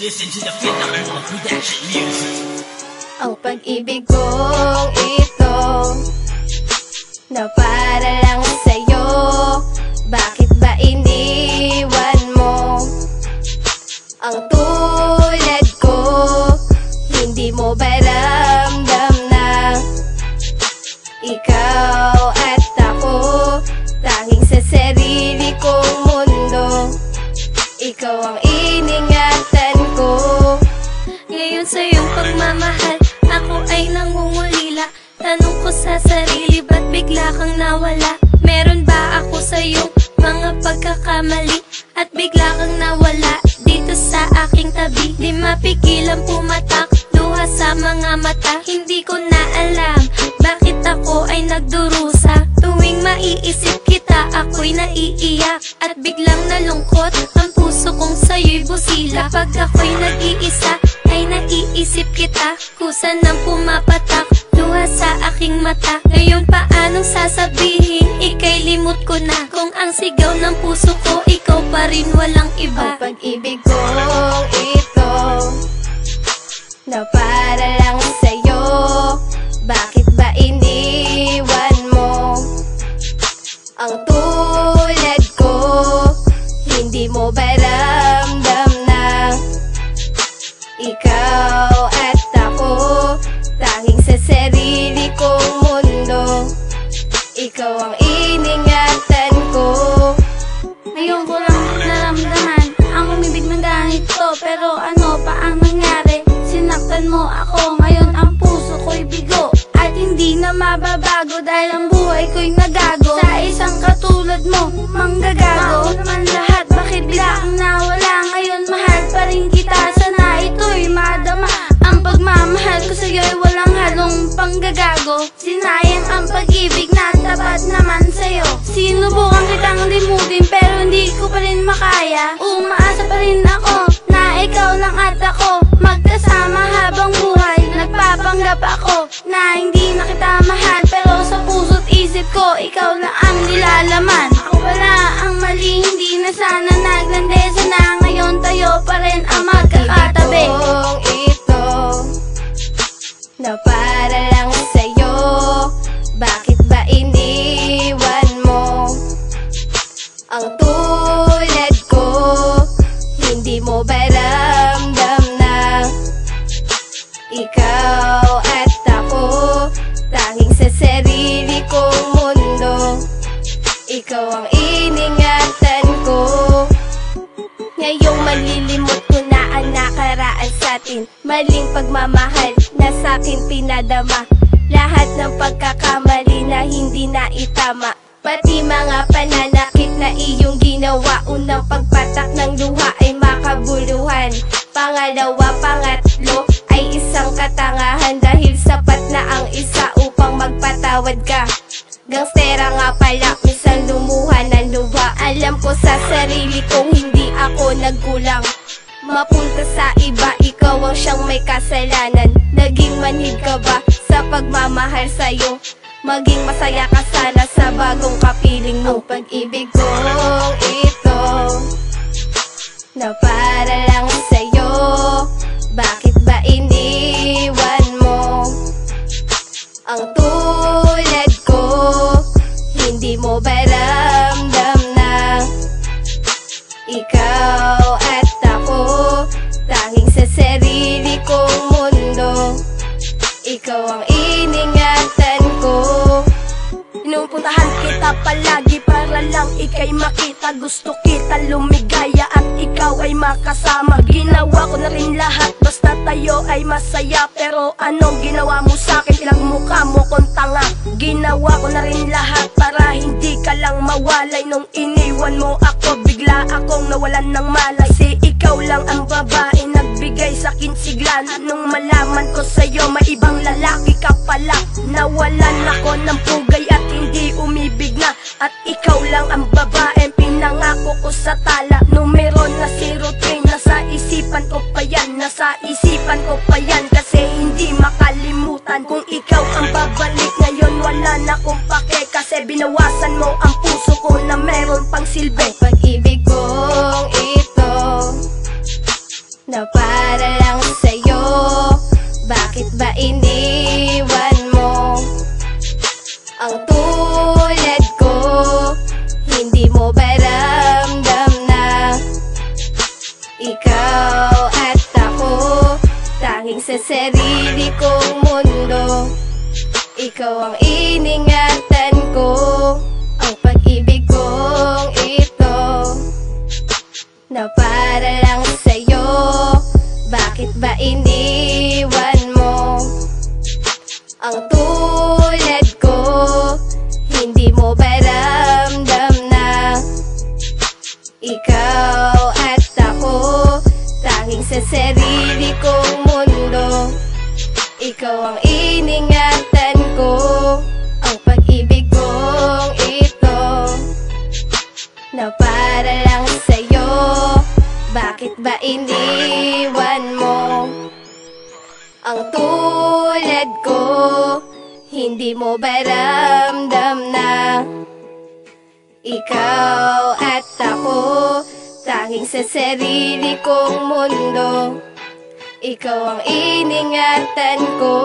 listen to the Philippine production music. Ang pag-ibig kong ito na para lang sa'yo, bakit ba iniwan mo? Ang tulad ko, hindi mo ba ramdam na ikaw at ako, tanging sa sarili kong mundo, ikaw ang iningatan ko. Ngayon sa iyong pagmamahal, ako ay nangungulila. Tanong ko sa sarili, ba't bigla kang nawala? Meron ba ako sa iyong mga pagkakamali? At bigla kang nawala dito sa aking tabi. Di mapigilan pumatak, luha sa mga mata. Hindi ko na alam bakit ako ay nagdurusa. Tuwing maiisip kita, ako'y naiiyak. At biglang nalungkot ang puso kong sa'yo'y busila. Pag ako'y nag-iisa, ay naiisip kita. Kusa nang pumapatak, luha sa aking mata. Ngayon paanong sasabihin, ika'y limot ko na. Kung ang sigaw ng puso ko, ikaw pa rin, walang iba. Ang pag-ibig kong ito na para lang sa'yo, bakit ba iniwan mo? Ang tulad ko, hindi mo ba ramdam na ikaw at ako, tanging sa sarili kong mundo, ikaw ang iningatan ko. Ngayon ko lang naramdaman ang umibig ng ganito. Pero ano pa ang nangyari? Sinaktan mo ako, ngayon ang puso ko'y bigo. At hindi na mababago dahil ang buhay ko'y nagago sa isang katulad mo, manggagago. Mao naman lahat, bakit bigla kang nawala? Ngayon mahal pa rin kita, sana ito'y madama. Ang pagmamahal ko sa'yo'y walang halong panggagago. Sinayang ang pag-ibig na tapat naman sa'yo. Sinubukan kitang limutin pero hindi ko pa rin makaya. Umaasa pa rin ako na ikaw lang at ako magkasama habang buhay. Nagpapanggap ako na hindi na kita mahal, pero sa puso't isip ko, ikaw lang ang nilalaman. Ako pala ang mali, hindi na sana naglande. Sana ngayon tayo pa rin ang magkakatabi. Ang ito na para lang sa'yo, bakit ba iniwan mo? Ang tulad ko, hindi mo ba ramdam na ikaw at ako, tanging sa sarili kong mundo, ikaw ang iningatan ko. Ngayong malilimot ko na ang nakaraan sa'tin, maling pagmamahal na sa'kin pinadama. Lahat ng pagkakamali na hindi na itama, pati mga pananakit na iyong ginawa. Unang pagpatak ng luha ay makabuluhan, pangalawa, pangatlo ay isang katangahan. Dahil sapat na ang isa upang magpatawad ka. Gangstera nga pala, minsan lumuha ng luha. Alam ko sa sarili kong hindi ako nagkulang. Mapunta sa iba, ikaw ang siyang may kasalanan. Naging manhid ka ba sa pagmamahal sa'yo? Maging masaya ka sana sa bagong kapiling mo. Ang pag-ibig kong ito na para lang sa'yo, bakit ba iniwan mo? Ang tulad ko, hindi mo ba ramdam na ikaw at ako, tanging sa sarili kong mundo, ikaw ang iningatan ko. Pinupuntahan kita palagi para lang ika'y makita. Gusto kita lumigaya at ikaw ay makasama. Ginawa ko na rin lahat basta tayo ay masaya. Pero anong ginawa mo sa'kin? Pinagmukha mo kong tanga. Ginawa ko na rin lahat para hindi ka lang mawalay. Nung iniwan mo ako, bigla akong nawalan ng malay. Kasi ikaw lang ang babae nagbigay sa'kin sigla. Nung malaman ko sa'yo may ibang lalaki ka pala, nawalan ako ng pugay at hindi umibig na. At ikaw lang ang babae pinangako ko sa tala. Numero na 03, nasa isipan ko pa yan. Nasa isipan ko pa yan kasi hindi makalimutan. Kung ikaw ang babalik ngayon, wala na akong pake. Kasi binawasan mo ang puso ko na meron pang silbi. Ang pag-ibig kong ito na para lang sa'yo. Bakit ba iniwan mo ang tulad ko? Hindi mo ba ramdam na ikaw at ako tanging sa sarili kong mundo? Ikaw ang iningatan ko, ang pag-ibig kong ito na para lang sa'yo. Bakit ba iniwan mo ang tulad ko? Hindi mo ba ramdam na ikaw at ako tanging sa sarili kong mundo? Ikaw ang iningatan ko, ang pag-ibig kong ito na para lang sa'yo. Bakit ba iniwan mo ang tulad ko? Hindi mo ba ramdam na ikaw at ako tanging sa sarili kong mundo? Ikaw ang iningatan ko,